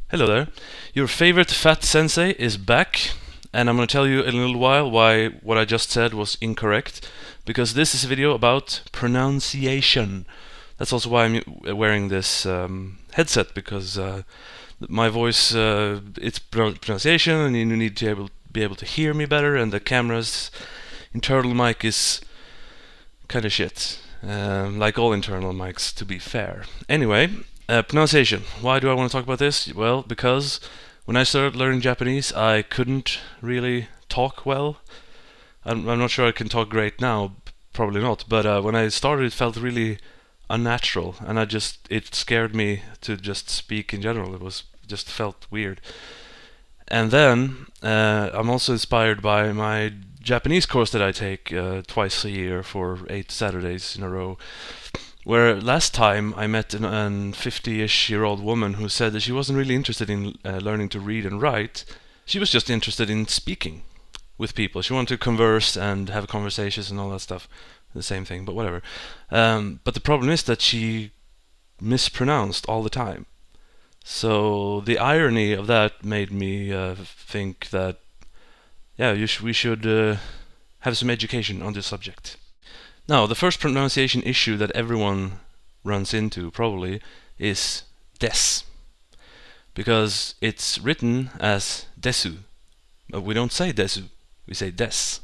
Hello there. Your favorite fat sensei is back, and I'm going to tell you in a little while why what I just said was incorrect, because this is a video about pronunciation. That's also why I'm wearing this headset, because my voice, it's pronunciation, and you need to be able to hear me better, and the camera's internal mic is kind of shit. Like all internal mics, to be fair. Anyway, pronunciation. Why do I want to talk about this? Well, because when I started learning Japanese, I couldn't really talk well. I'm not sure I can talk great now, probably not, but when I started it felt really unnatural, and it scared me to just speak in general. Just felt weird. And then I'm also inspired by my Japanese course that I take twice a year for 8 Saturdays in a row, where last time I met an 50-ish-year-old woman who said that she wasn't really interested in learning to read and write. She was just interested in speaking with people. She wanted to converse and have conversations and all that stuff. The same thing, but whatever. But the problem is that she mispronounced all the time. So the irony of that made me think that, yeah, we should have some education on this subject. Now, the first pronunciation issue that everyone runs into, probably, is des. Because it's written as desu. But we don't say desu, we say des.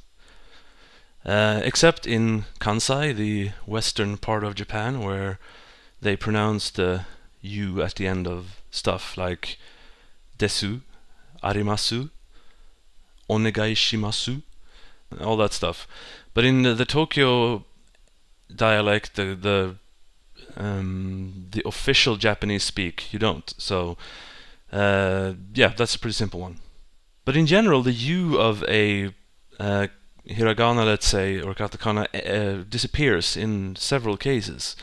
Except in Kansai, the western part of Japan, where they pronounce the U at the end of stuff like desu, arimasu, onegai shimasu, all that stuff. But in the Tokyo dialect, the official Japanese speak, you don't. So yeah, that's a pretty simple one. But in general, the U of a hiragana, let's say, or katakana disappears in several cases,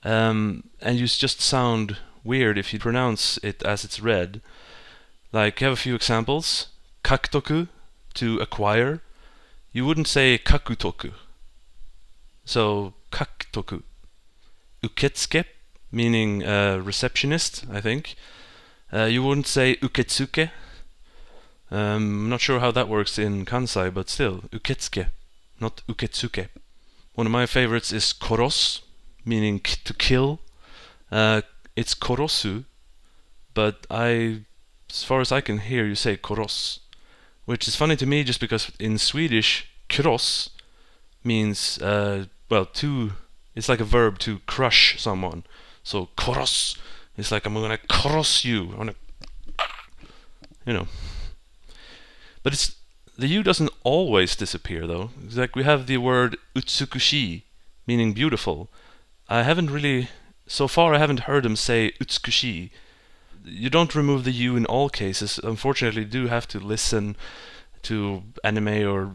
and you just sound weird if you pronounce it as it's read. Like, I have a few examples. Kakutoku, to acquire. You wouldn't say kakutoku. So, kakutoku. Uketsuke, meaning receptionist, I think. You wouldn't say uketsuke. I'm not sure how that works in Kansai, but still, uketsuke, not uketsuke. One of my favorites is koros, meaning to kill. It's korosu, but as far as I can hear, you say koros, which is funny to me just because in Swedish, kross means, well, it's like a verb to crush someone. So koros is like, I'm gonna cross you, I'm gonna, you know. But the U doesn't always disappear, though. It's like we have the word utsukushi, meaning beautiful. So far I haven't heard them say utsukushi. You don't remove the U in all cases. Unfortunately, you do have to listen to anime or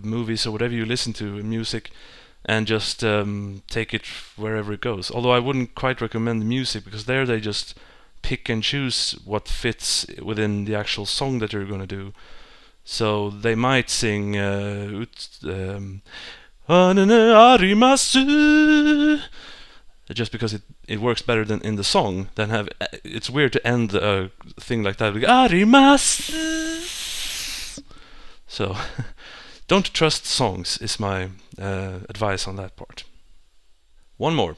movies or whatever you listen to, music, and just take it wherever it goes. Although I wouldn't quite recommend music, because there they just pick and choose what fits within the actual song that you're going to do. So they might sing arimasu, just because it works better than in the song. It's weird to end a thing like that with arimasu. So don't trust songs is my advice on that part. One more,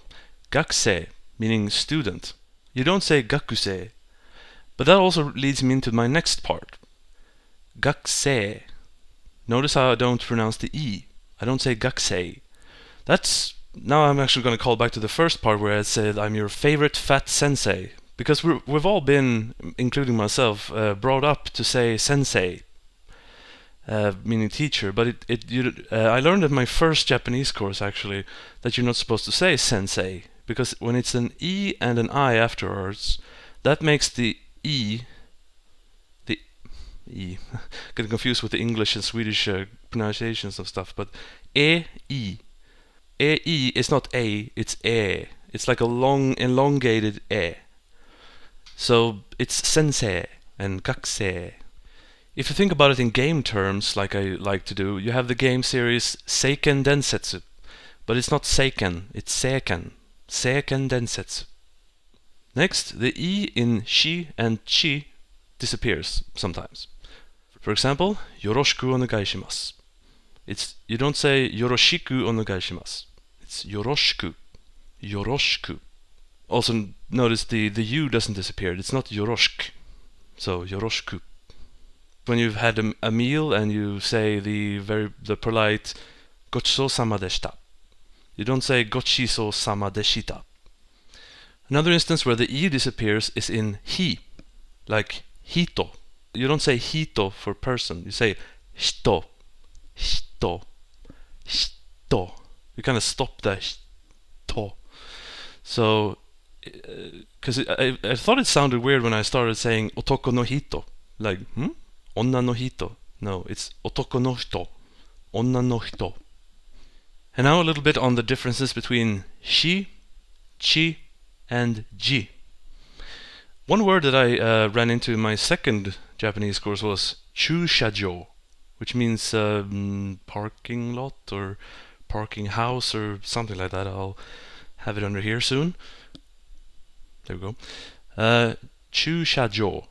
gakusei, meaning student. You don't say gakusei, but that also leads me into my next part. Gakusei. Notice how I don't pronounce the E. I don't say gakusei. Now I'm actually going to call back to the first part where I said I'm your favorite fat sensei. Because we've all been, including myself, brought up to say sensei, meaning teacher. But I learned in my first Japanese course, actually, that you're not supposed to say sensei. Because when it's an E and an I afterwards, that makes the E... Getting confused with the English and Swedish pronunciations of stuff, but E-I. E-I is not A, it's E. It's like a long, elongated E. So it's sensei and gakusei. If you think about it in game terms, like I like to do, you have the game series Seiken Densetsu, but it's not seiken, it's seiken. Seiken densetsu. Next, the E in shi and chi disappears sometimes. For example, yoroshiku onegai shimasu. You don't say yoroshiku onegai shimasu. It's yoroshiku. Yoroshiku. Also notice the U doesn't disappear. It's not yoroshik. So yoroshiku. When you've had a meal and you say the polite gochiso sama deshita. You don't say gochiso sama deshita. Another instance where the E disappears is in hi, like hito. You don't say hito for person. You say hito, hito, hito. You kind of stop the hito. So, because I thought it sounded weird when I started saying otoko no hito, like onna no hito. No, it's otoko no hito, onna no hito. And now a little bit on the differences between shi, chi, and ji. One word that I ran into in my second Japanese course was chushajo, which means parking lot or parking house or something like that. I'll have it under here soon. There we go. Chushajo.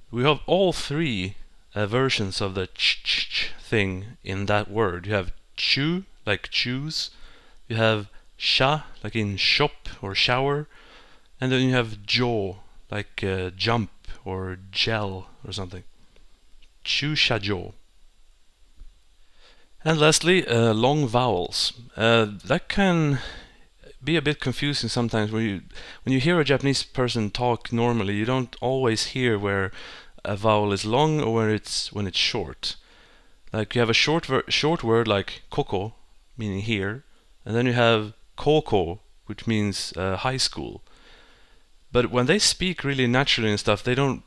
We have all three versions of the ch thing in that word. You have chu, like choose. You have sha, like in shop or shower. And then you have jo, like jump or gel or something. Chushajo. And lastly, long vowels. That can be a bit confusing sometimes. When you hear a Japanese person talk normally, you don't always hear where a vowel is long or when it's short. Like you have a short word like koko, meaning here, and then you have koko, which means high school. But when they speak really naturally and stuff, they don't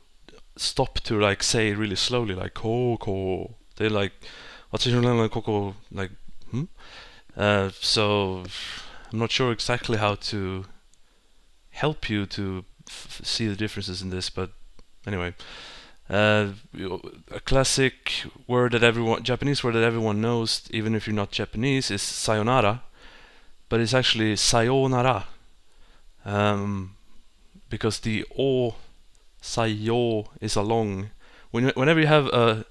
stop to like say really slowly like koko. They're like, what's your name, koko? Like, so I'm not sure exactly how to help you to see the differences in this, but anyway. A classic word that Japanese word that everyone knows, even if you're not Japanese, is sayonara, but it's actually sayonara, because the o, sayo, is a long. Whenever you have a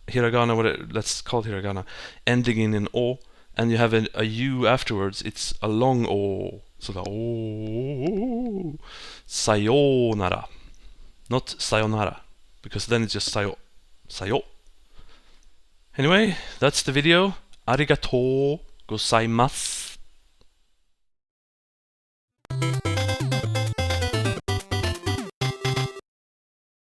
hiragana, let's call it hiragana, ending in an o, and you have a u afterwards, it's a long o. So the o, sayonara, not sayonara. Because then it's just sayo. Anyway, that's the video. Arigatou gozaimasu.